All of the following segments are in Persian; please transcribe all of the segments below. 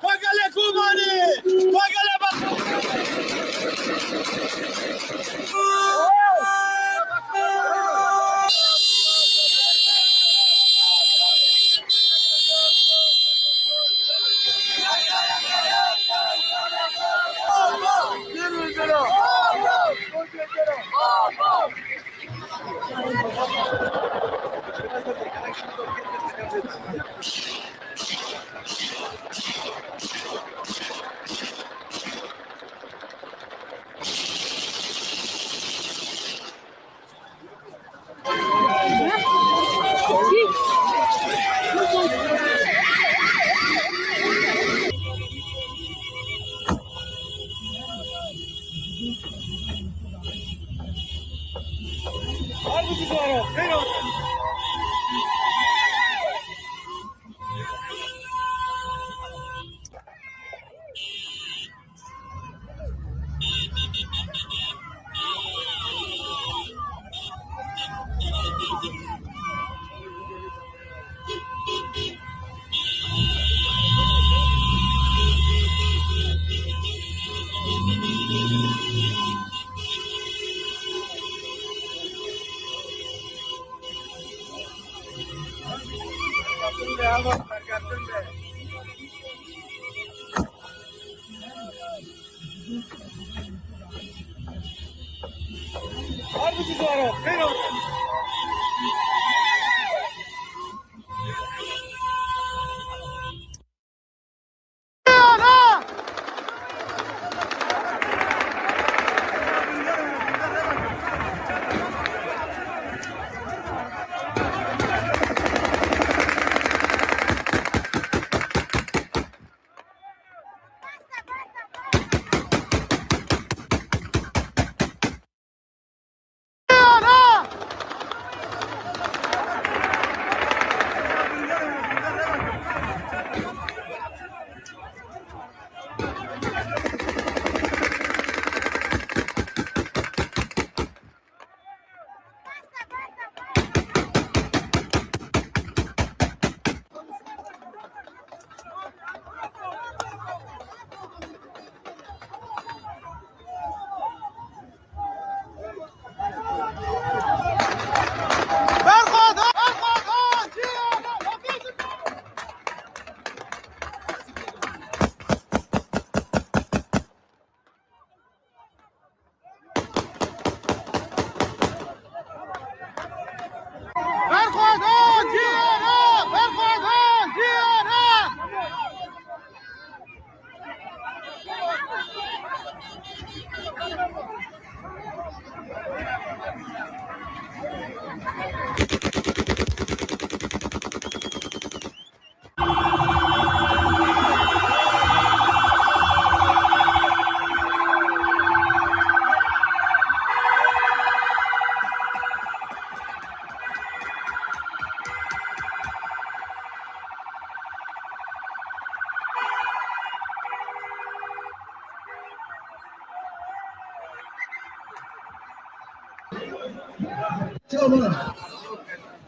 Págale, Cubani! Págale,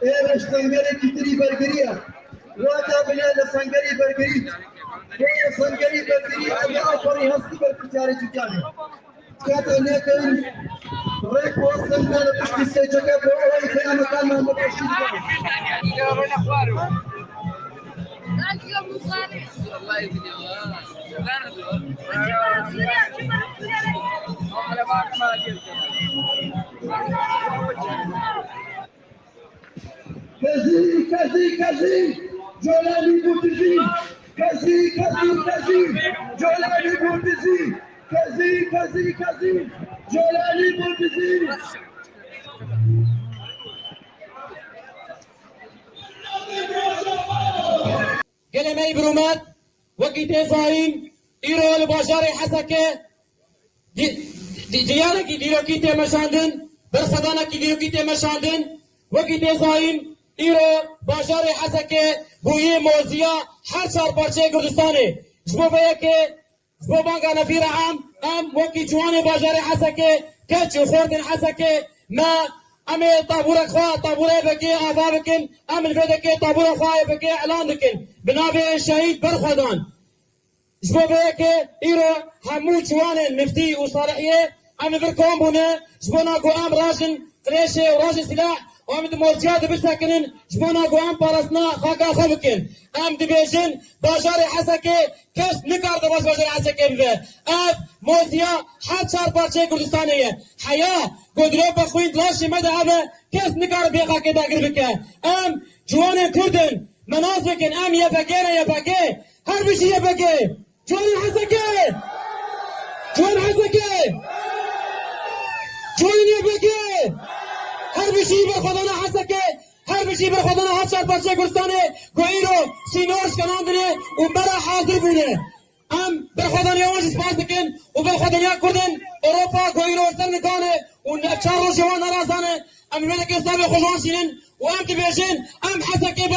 ايه سنگری کتری برگریه وادا بنا لسنگری برگری ये संगरी बकरी अल्लाह पर हंसी पर बेचारे चुकाने कहते हैं कि रेक पोस्ट संगल किससे जगह पे और क्या मकान में मशीन कर يا رنا فارو الله يهديه كزي جولاني بوتزي كزي جولاني بوتزي كزي جولاني بوتزي كلمة برومات وقت زاين إيرو البشر حسكة ديانا كي ديرو كي مشاندن برخدانا كي ديرو كي مشاندن وقت زاين إيرو بشر حسكة بويه موزيا حشر برشة كردستاني جبو بيكة جبو بانكا نفير عام وقت جوان بشر حسكة كتش وخوردن حسكة ما أمي طابورك خوا طابوري بكي آفابكن أم الفيدكي طابورك خوا بكي إعلان دكن بنابي الشهيد برخدان جبو بيكي إيرو همو جوانن مفتي وصالحية أم بركم هنا جبونا قوام راشن قريشة وراشن سلاح وأم دمورجيات بسكنن جبونا قوام بارسنا خاكا خبكن أم دبيجن باشاري حسكي كش نكار دباش باشاري حسكي بفه أف موزيا حد شار بارشي كردستانية حياة قدرو بخوين دلاشي مدى هذا كش نكار بيخا كدا قربكه أم جوانن كردن مناسبكن أم يبقى هر بشي يبقى جوان حسكي جوان يبقى هر بشي برخدانا حسكي هر بشي برخدانا حد شار بارشي كردستاني قويرو سينورش كناندنه ومبرا حاضر بونه ام برخدان يوانش سپاس دکن و برخدان یا کردن اوروپا قویرو ارسل نکانه و چارو جوان نرازانه ام بيدك اسلامي خوشوان شينن و ام تبيجن ام حسكي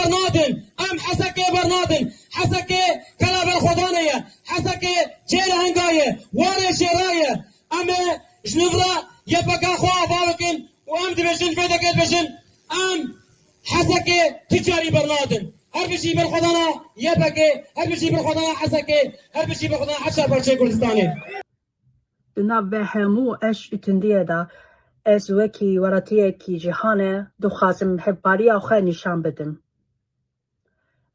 برنادن حسكي كلا برخدانية حسكي جيل هنگاية واري شراية ام جنفرا يبقى خواه بابكن و ام تبيجن بيدك تبيجن ام حسكي تجاري برنادن هر بشي بالخدانا يبقى هر بشي بالخدانا حسكي هر بشي بالخدانا حشر برشي كردستاني بنابه همو اش اتندیه دا از وکی وراتیه کی جهانه دو خازم حباری آخه نشان بدم.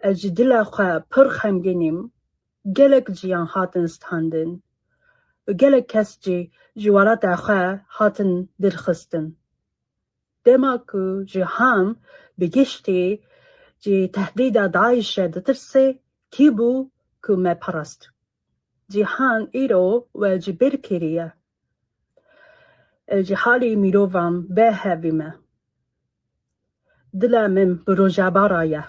از دل آخه پر خمگینیم گلک جیان هاتن استاندن و گلک کس جوارات آخه هاتن درخستن. دما که جهان بگشتی جي تهديد داعش دترسي كيبو كما پرست جهان ايرو و جبر كيريا جهالي ميروفام به هبيمه دلا من بروجا بارايا